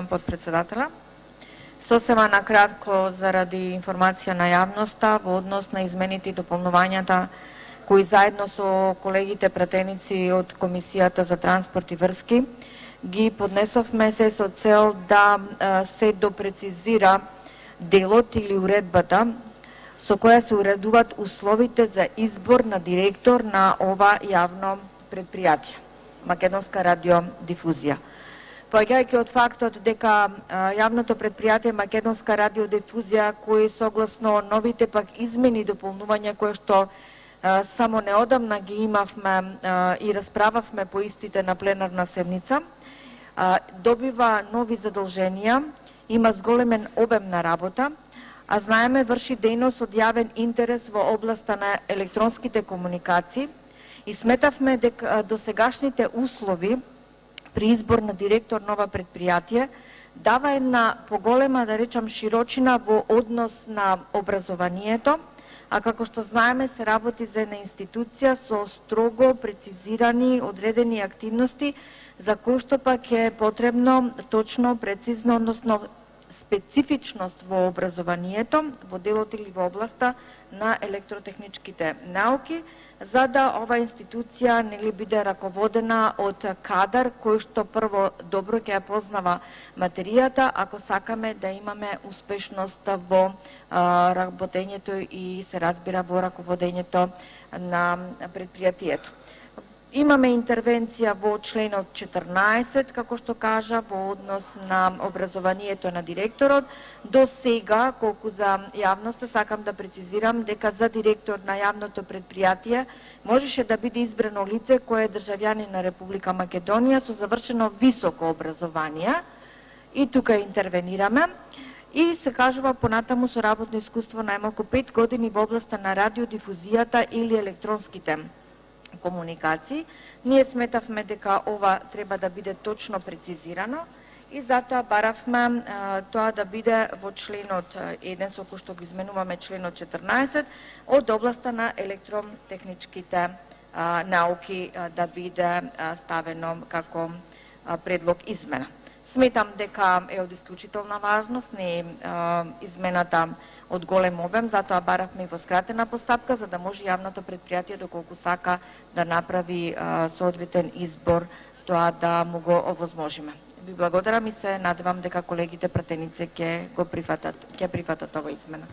Подпредседателя. Сосема накратко заради информација на јавноста во однос на измените и дополнувањата кои заедно со колегите пратеници од Комисијата за транспорт и врски ги поднесовме се со цел да се допрецизира делот или уредбата со која се уредуваат условите за избор на директор на ова јавно предпријатие, Македонска радиодифузија. Поаѓајќи од фактот дека јавното предпријатие Македонска радиодифузија, кои согласно новите пак измени и дополнувања кои што само неодамна ги имавме и расправавме по истите на пленарна седница, добива нови задолженија, има зголемен обем на работа, а знаеме врши дејност од јавен интерес во областа на електронските комуникации и сметавме дека досегашните услови при избор на директор на ова предпријатие дава една поголема, да речам, широчина во однос на образованието, а како што знаеме се работи за една институција со строго прецизирани, одредени активности за кои што пак е потребно точно, прецизно, односно специфичност во образованието, во делот или во областа на електротехничките науки, за да ова институција нели биде раководена од кадар кој што прво добро ќе ја познава материјата, ако сакаме да имаме успешност во работењето и се разбира во раководењето на предпријатието. Имаме интервенција во членот 14, како што кажа, во однос на образованието на директорот. До сега, колку за јавноста, сакам да прецизирам дека за директор на јавното предпријатие можеше да биде избрано лице кое е државјанин на Република Македонија со завршено високо образование и тука интервенираме. И се кажува понатаму со работно искуство најмалку 5 години во областа на радиодифузијата или електронските комуникации. Ние сметавме дека ова треба да биде точно прецизирано и затоа баравме тоа да биде во членот 1, со кој што го изменуваме членот 14, од областа на електротехничките науки да биде ставено како предлог измена. Сметам дека е од исклучителна важност, не е измената од голем обем, затоа баравме и во скратена постапка, за да може јавното предпријатие, доколку сака да направи соодветен избор, тоа да му го овозможиме. Ви благодарам и се надевам дека колегите пратеници ќе прифатат ова измена.